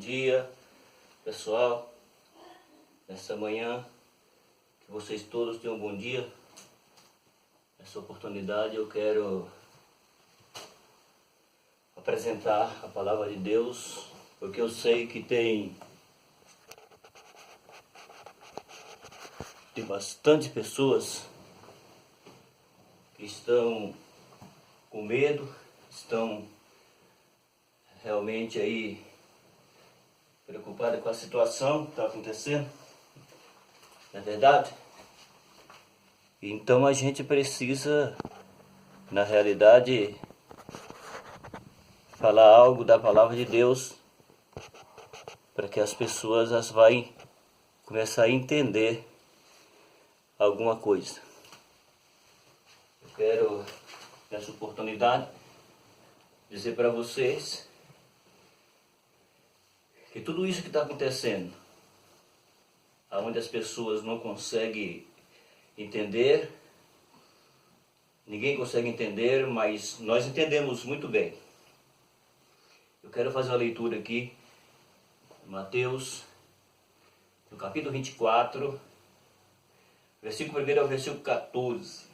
dia, pessoal. Nessa manhã, que vocês todos tenham um bom dia. Nessa oportunidade eu quero apresentar a palavra de Deus, porque eu sei que tem bastante pessoas que estão com medo, estão realmente aí preocupadas com a situação que está acontecendo, não é verdade? Então a gente precisa, na realidade, falar algo da palavra de Deus para que as pessoas vão começar a entender alguma coisa. Eu quero, nessa oportunidade, dizer para vocês que tudo isso que está acontecendo, onde as pessoas não conseguem entender, ninguém consegue entender, mas nós entendemos muito bem. Eu quero fazer uma leitura aqui, Mateus, no capítulo 24, versículo 1 ao versículo 14.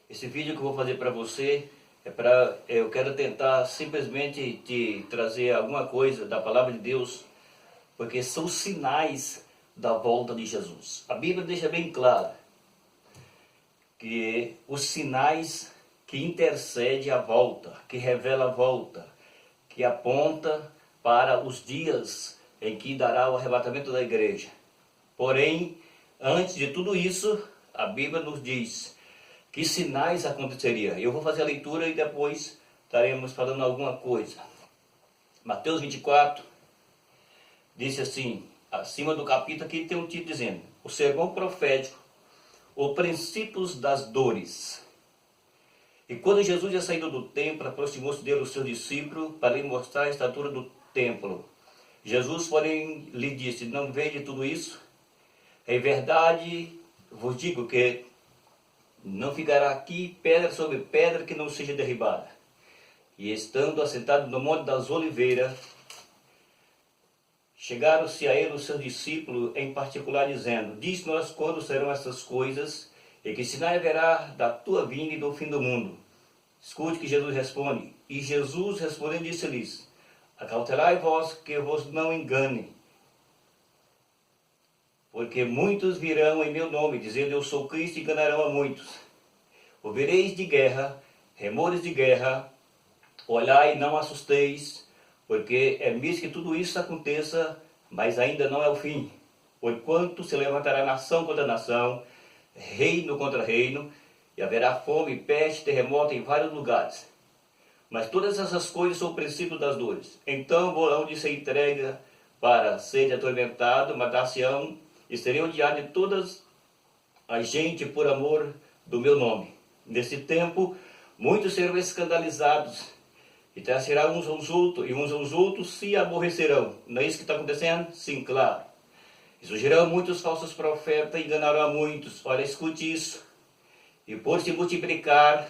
Esse vídeo que eu vou fazer para você eu quero tentar simplesmente te trazer alguma coisa da palavra de Deus, porque são sinais da volta de Jesus. A Bíblia deixa bem claro que os sinais que intercedem a volta, que revela a volta, que aponta para os dias em que dará o arrebatamento da igreja. Porém, antes de tudo isso, a Bíblia nos diz que sinais aconteceria. Eu vou fazer a leitura e depois estaremos falando alguma coisa. Mateus 24 disse assim, acima do capítulo aqui tem um título dizendo: o sermão profético, os princípios das dores. E quando Jesus já saiu do templo, aproximou-se dele os seus discípulos para lhe mostrar a estatura do templo. Jesus, porém, lhe disse: não vede tudo isso? Em verdade vos digo que não ficará aqui pedra sobre pedra que não seja derribada. E estando assentado no Monte das Oliveiras, chegaram-se a ele os seus discípulos, em particular, dizendo: diz-nos quando serão essas coisas, e que sinal haverá da tua vinda e do fim do mundo. Escute que Jesus responde. E Jesus respondendo disse-lhes: acautelai vós que vos não engane, porque muitos virão em meu nome, dizendo eu sou Cristo, e enganarão a muitos. Ouvireis de guerra, remores de guerra, olhai e não assusteis, porque é mesmo que tudo isso aconteça, mas ainda não é o fim. Porquanto se levantará nação contra nação, reino contra reino, e haverá fome, peste, terremoto em vários lugares. Mas todas essas coisas são o princípio das dores. Então vão de ser entregue para ser atormentado, matar-se-ão, e serei odiado de todas a gente por amor do meu nome. Nesse tempo, muitos serão escandalizados, e trairão uns aos outros, e uns aos outros se aborrecerão. Não é isso que está acontecendo? Sim, claro. E surgirão muitos falsos profetas, e enganarão a muitos. Olha, escute isso. E por se multiplicar,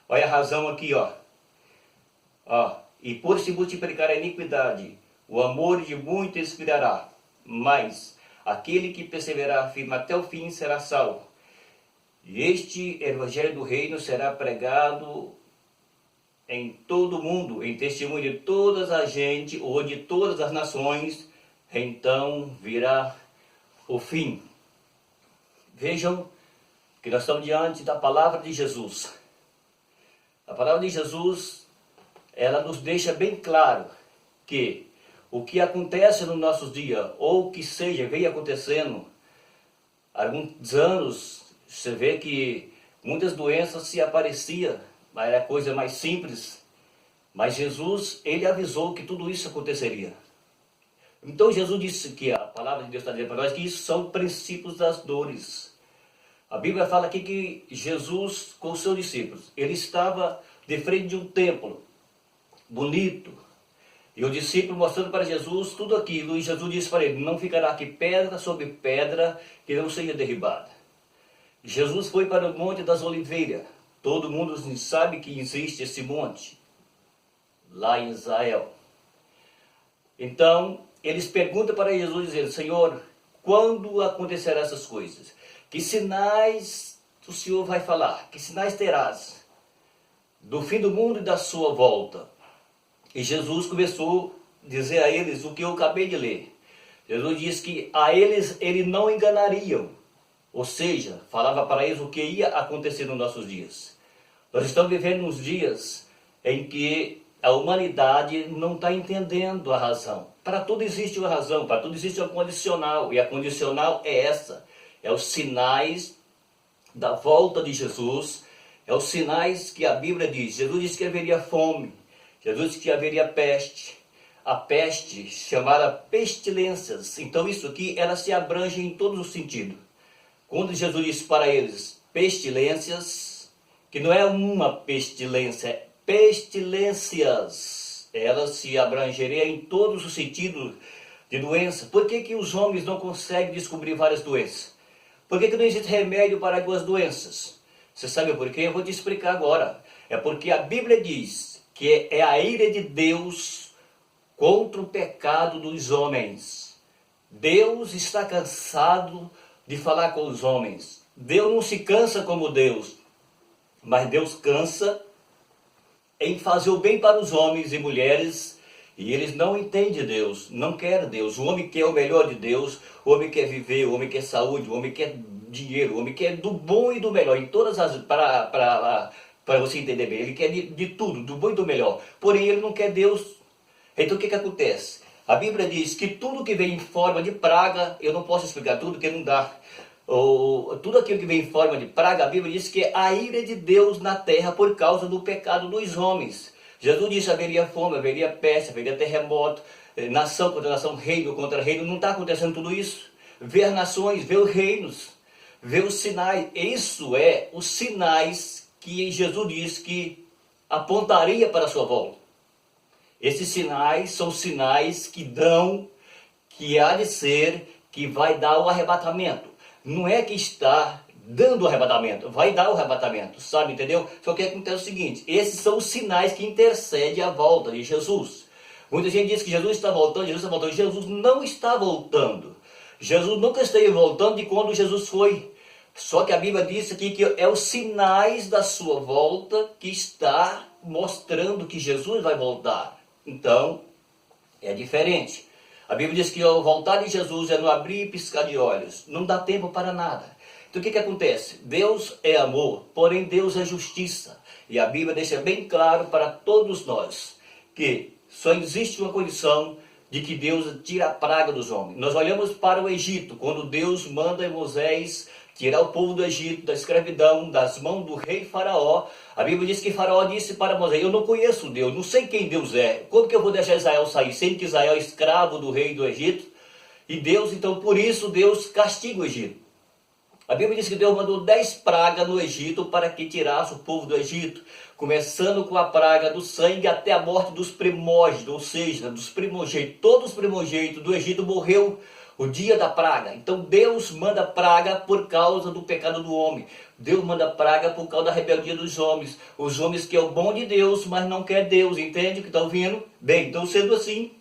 olha a razão aqui, e por se multiplicar a iniquidade, o amor de muitos expirará. Mas aquele que perseverar firme até o fim será salvo. E este evangelho do reino será pregado em todo o mundo, em testemunho de todas as gente ou de todas as nações, então virá o fim. Vejam que nós estamos diante da palavra de Jesus. A palavra de Jesus, ela nos deixa bem claro que o que acontece nos nossos dias, ou que seja, vem acontecendo há alguns anos, você vê que muitas doenças se apareciam, mas era coisa mais simples. Mas Jesus, ele avisou que tudo isso aconteceria. Então Jesus disse que a palavra de Deus está dizendo para nós que isso são princípios das dores. A Bíblia fala aqui que Jesus, com os seus discípulos, ele estava de frente de um templo bonito. E o discípulo mostrando para Jesus tudo aquilo. E Jesus disse para ele: não ficará aqui pedra sobre pedra que não seja derribada. Jesus foi para o Monte das Oliveiras. Todo mundo sabe que existe esse monte lá em Israel. Então, eles perguntam para Jesus, dizendo, Senhor, quando acontecerão essas coisas? Que sinais o Senhor vai falar? Que sinais terás do fim do mundo e da sua volta? E Jesus começou a dizer a eles o que eu acabei de ler. Jesus disse que a eles ele não enganariam. Ou seja, falava para eles o que ia acontecer nos nossos dias. Nós estamos vivendo uns dias em que a humanidade não está entendendo a razão. Para tudo existe uma razão, para tudo existe uma condicional. E a condicional é essa. É os sinais da volta de Jesus. É os sinais que a Bíblia diz. Jesus disse que haveria fome. Jesus disse que haveria peste. A peste chamada pestilências. Então isso aqui, ela se abrange em todos os sentidos. Quando Jesus disse para eles, pestilências, que não é uma pestilência, é pestilências. Ela se abrangeria em todos os sentidos de doença. Por que que os homens não conseguem descobrir várias doenças? Por que que não existe remédio para algumas doenças? Você sabe por quê? Eu vou te explicar agora. É porque a Bíblia diz que é a ira de Deus contra o pecado dos homens. Deus está cansado de falar com os homens. Deus não se cansa como Deus, mas Deus cansa em fazer o bem para os homens e mulheres, e eles não entendem Deus, não querem Deus. O homem quer o melhor de Deus, o homem quer viver, o homem quer saúde, o homem quer dinheiro, o homem quer do bom e do melhor, em todas as... para você entender bem, ele quer de tudo, do bom e do melhor, porém ele não quer Deus. Então o que que acontece? A Bíblia diz que tudo que vem em forma de praga, eu não posso explicar tudo, porque não dá. Tudo aquilo que vem em forma de praga, a Bíblia diz que é a ira de Deus na terra por causa do pecado dos homens. Jesus disse que haveria fome, haveria peste, haveria terremoto, nação contra nação, reino contra reino. Não está acontecendo tudo isso? Vê as nações, vê os reinos, vê os sinais. Isso é os sinais que Jesus disse que apontaria para a sua volta. Esses sinais são sinais que dão, que há de ser, que vai dar o arrebatamento. Não é que está dando o arrebatamento, vai dar o arrebatamento, sabe, entendeu? Só que acontece o seguinte, esses são os sinais que intercedem a volta de Jesus. Muita gente diz que Jesus está voltando, Jesus está voltando. Jesus não está voltando. Jesus nunca esteve voltando de quando Jesus foi. Só que a Bíblia diz aqui que é os sinais da sua volta que está mostrando que Jesus vai voltar. Então, é diferente. A Bíblia diz que o voltar de Jesus é no abrir e piscar de olhos. Não dá tempo para nada. Então o que que acontece? Deus é amor, porém Deus é justiça. E a Bíblia deixa bem claro para todos nós que só existe uma condição de que Deus tira a praga dos homens. Nós olhamos para o Egito, quando Deus manda Moisés tirar o povo do Egito, da escravidão, das mãos do rei Faraó. A Bíblia diz que Faraó disse para Moisés, eu não conheço Deus, não sei quem Deus é. Como que eu vou deixar Israel sair, sendo que Israel é escravo do rei do Egito? E Deus, então, por isso, Deus castiga o Egito. A Bíblia diz que Deus mandou 10 pragas no Egito para que tirasse o povo do Egito, começando com a praga do sangue até a morte dos primórdios, ou seja, dos primogênitos. Todos os primogênitos do Egito morreu o dia da praga. Então Deus manda praga por causa do pecado do homem. Deus manda praga por causa da rebeldia dos homens. Os homens que é o bom de Deus, mas não quer Deus. Entende o que está ouvindo? Bem, então sendo assim,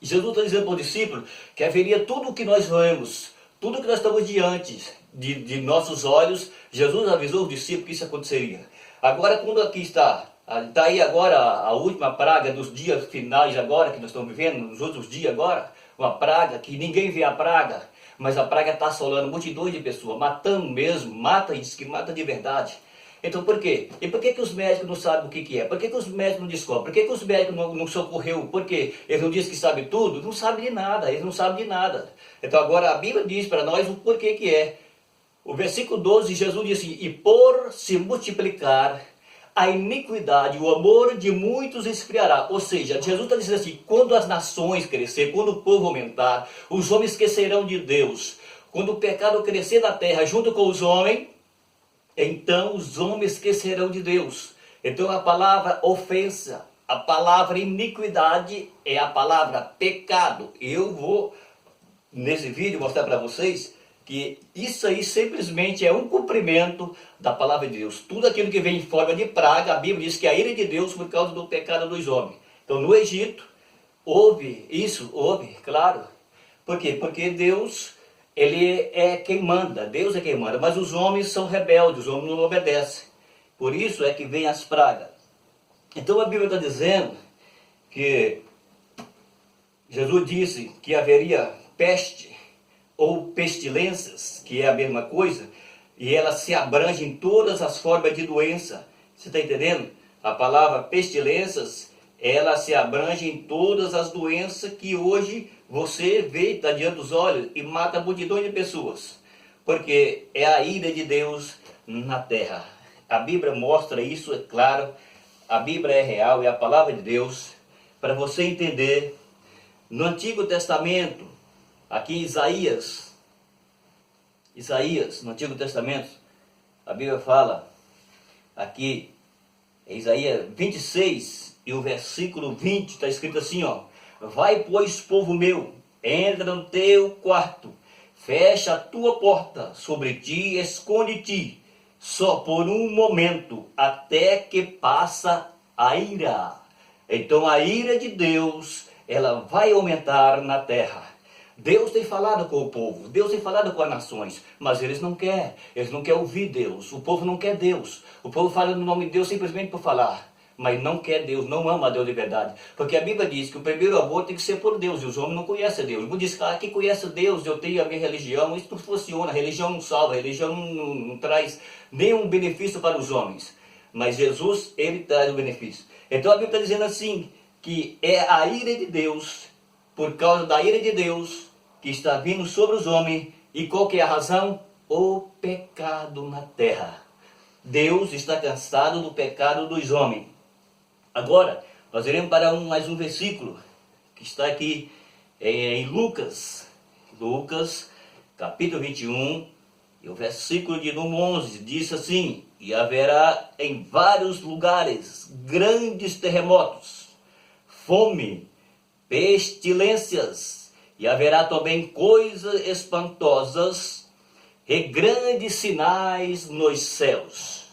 Jesus está dizendo para o discípulo que haveria tudo o que nós vemos, tudo que nós estamos diante de nossos olhos. Jesus avisou os discípulos que isso aconteceria. Agora, quando aqui está aí agora a última praga dos dias finais agora, que nós estamos vivendo, nos outros dias agora, uma praga que ninguém vê a praga, mas a praga está assolando multidões de pessoas, matando mesmo, mata isso, que mata de verdade. Então por quê? E por que que os médicos não sabem o que que é? Por que que os médicos não descobrem? Por que que os médicos não socorreu? Por quê? Eles não dizem que sabem tudo? Não sabem de nada, eles não sabem de nada. Então agora a Bíblia diz para nós o porquê que é. O versículo 12, Jesus disse, e por se multiplicar a iniquidade, o amor de muitos esfriará. Ou seja, Jesus está dizendo assim, quando as nações crescer, quando o povo aumentar, os homens esquecerão de Deus. Quando o pecado crescer na terra junto com os homens, então os homens esquecerão de Deus. Então a palavra ofensa, a palavra iniquidade é a palavra pecado. Eu vou, nesse vídeo, mostrar para vocês que isso aí simplesmente é um cumprimento da palavra de Deus. Tudo aquilo que vem em forma de praga, a Bíblia diz que é a ira de Deus por causa do pecado dos homens. Então no Egito, Houve isso, houve, claro. Por quê? Porque Deus, ele é quem manda, Deus é quem manda, mas os homens são rebeldes, os homens não obedecem. Por isso é que vem as pragas. Então a Bíblia está dizendo que Jesus disse que haveria peste ou pestilências, que é a mesma coisa, e ela se abrange em todas as formas de doença. Você está entendendo? A palavra pestilências, ela se abrange em todas as doenças que hoje você vê, está diante dos olhos, e mata multidões de pessoas. Porque é a ira de Deus na terra. A Bíblia mostra isso, é claro. A Bíblia é real, é a palavra de Deus. Para você entender, no Antigo Testamento, aqui em Isaías, no Antigo Testamento, a Bíblia fala, aqui, em Isaías 26, e o versículo 20, está escrito assim, ó: vai, pois, povo meu, entra no teu quarto, fecha a tua porta sobre ti, esconde-te, só por um momento, até que passa a ira. Então a ira de Deus, ela vai aumentar na terra. Deus tem falado com o povo, Deus tem falado com as nações, mas eles não querem ouvir Deus. O povo não quer Deus. O povo fala no nome de Deus simplesmente por falar, mas não quer Deus, não ama a Deus de verdade. Porque a Bíblia diz que o primeiro amor tem que ser por Deus, e os homens não conhecem Deus. Muitos dizem, quem conhece Deus, eu tenho a minha religião. Isso não funciona, a religião não salva, a religião não traz nenhum benefício para os homens. Mas Jesus, ele traz o benefício. Então a Bíblia está dizendo assim, que é a ira de Deus, por causa da ira de Deus, que está vindo sobre os homens. E qual que é a razão? O pecado na terra. Deus está cansado do pecado dos homens. Agora, nós iremos para mais um versículo, que está aqui em Lucas, capítulo 21, e o versículo de número 11, diz assim: e haverá em vários lugares grandes terremotos, fome, pestilências, e haverá também coisas espantosas e grandes sinais nos céus.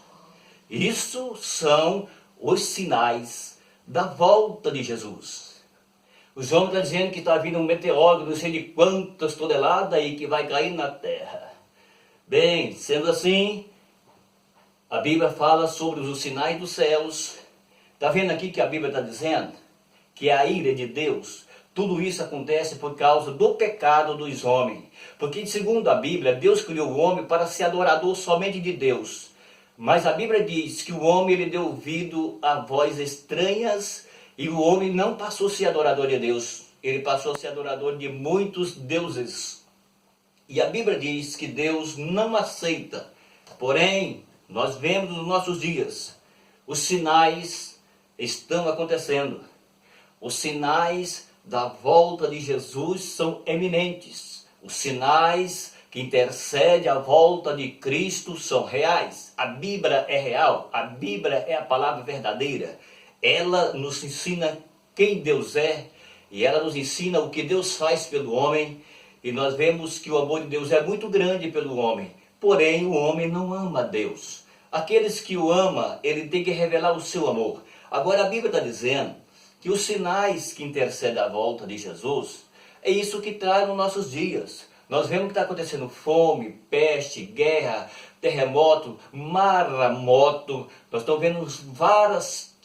Isso são os sinais da volta de Jesus. Os homens estão dizendo que está vindo um meteoro, não sei de quantas toneladas, e que vai cair na terra. Bem, sendo assim, a Bíblia fala sobre os sinais dos céus. Está vendo aqui que a Bíblia está dizendo? Que a ira de Deus, tudo isso acontece por causa do pecado dos homens. Porque, segundo a Bíblia, Deus criou o homem para ser adorador somente de Deus. Mas a Bíblia diz que o homem, ele deu ouvido a vozes estranhas, e o homem não passou a ser adorador de Deus. Ele passou a ser adorador de muitos deuses. E a Bíblia diz que Deus não aceita. Porém, nós vemos nos nossos dias, os sinais estão acontecendo. Os sinais da volta de Jesus são eminentes. Os sinais que intercedem a volta de Cristo são reais. A Bíblia é real, a Bíblia é a palavra verdadeira. Ela nos ensina quem Deus é, e ela nos ensina o que Deus faz pelo homem, e nós vemos que o amor de Deus é muito grande pelo homem, porém o homem não ama Deus. Aqueles que o amam, ele tem que revelar o seu amor. Agora a Bíblia está dizendo que os sinais que intercedem a volta de Jesus, é isso que traz nos nossos dias. Nós vemos que está acontecendo fome, peste, guerra, terremoto, maremoto. Nós estamos vendo vários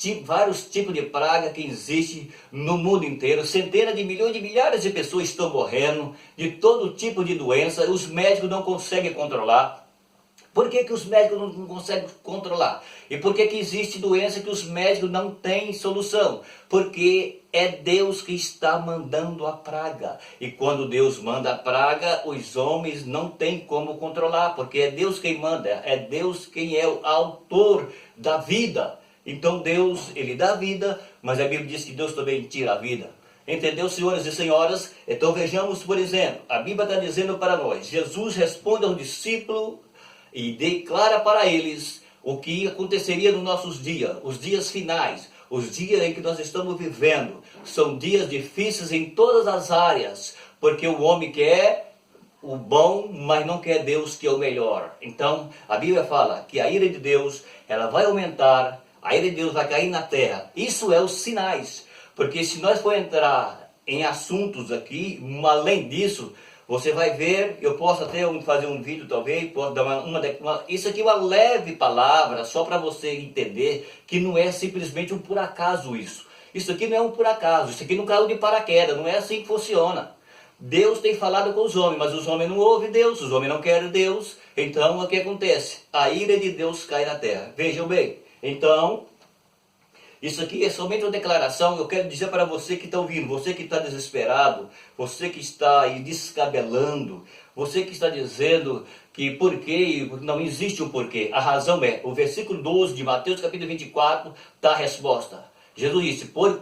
tipos de praga que existem no mundo inteiro. Centenas de milhões de milhares de pessoas estão morrendo de todo tipo de doença. Os médicos não conseguem controlar. Por que os médicos não conseguem controlar? E por que existe doença que os médicos não têm solução? Porque é Deus que está mandando a praga. E quando Deus manda a praga, os homens não têm como controlar, porque é Deus quem manda, é Deus quem é o autor da vida. Então Deus, ele dá vida, mas a Bíblia diz que Deus também tira a vida. Entendeu, senhoras e senhoras? Então vejamos, por exemplo, a Bíblia está dizendo para nós, Jesus responde aos discípulos e declara para eles o que aconteceria nos nossos dias, os dias finais, os dias em que nós estamos vivendo. São dias difíceis em todas as áreas, porque o homem quer o bom, mas não quer Deus, que é o melhor. Então, a Bíblia fala que a ira de Deus, ela vai aumentar, a ira de Deus vai cair na terra. Isso é os sinais. Porque se nós for entrar em assuntos aqui, além disso, você vai ver, eu posso até fazer um vídeo talvez, posso dar isso aqui é uma leve palavra, só para você entender que não é simplesmente um por acaso isso. Isso aqui não é um por acaso, isso aqui não caiu de paraquedas, não é assim que funciona. Deus tem falado com os homens, mas os homens não ouvem Deus, os homens não querem Deus. Então o que acontece? A ira de Deus cai na terra. Vejam bem, então, isso aqui é somente uma declaração. Eu quero dizer para você que está ouvindo, você que está desesperado, você que está aí descabelando, você que está dizendo que por quê, não existe um porquê. A razão é, o versículo 12 de Mateus capítulo 24, está a resposta. Jesus disse, por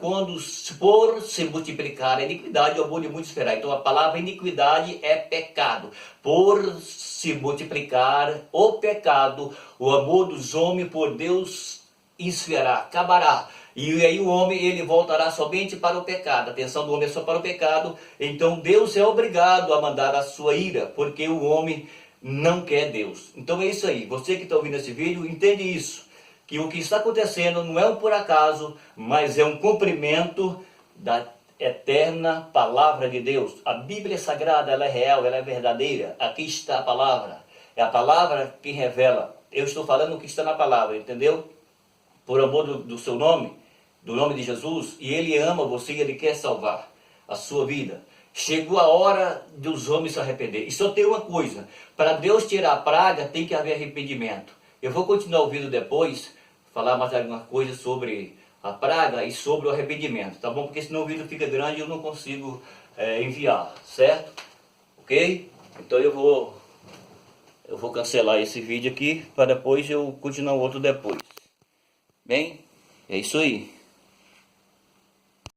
se multiplicar a iniquidade, o amor de muitos será. Então a palavra iniquidade é pecado. Por se multiplicar o pecado, o amor dos homens por Deus esfriará, acabará. E aí o homem, ele voltará somente para o pecado. A atenção do homem é só para o pecado. Então Deus é obrigado a mandar a sua ira, porque o homem não quer Deus. Então é isso aí. Você que está ouvindo esse vídeo, entende isso. Que o que está acontecendo não é um por acaso, mas é um cumprimento da eterna palavra de Deus. A Bíblia Sagrada, ela é real, ela é verdadeira. Aqui está a palavra. É a palavra que revela. Eu estou falando o que está na palavra, entendeu? Por amor do seu nome, do nome de Jesus, e Ele ama você e Ele quer salvar a sua vida. Chegou a hora dos homens se arrepender. E só tem uma coisa, para Deus tirar a praga tem que haver arrependimento. Eu vou continuar o vídeo depois, falar mais alguma coisa sobre a praga e sobre o arrependimento, tá bom? Porque senão o vídeo fica grande e eu não consigo enviar, certo? Ok? Então eu vou cancelar esse vídeo aqui, para depois eu continuar o outro depois. Bem, é isso aí.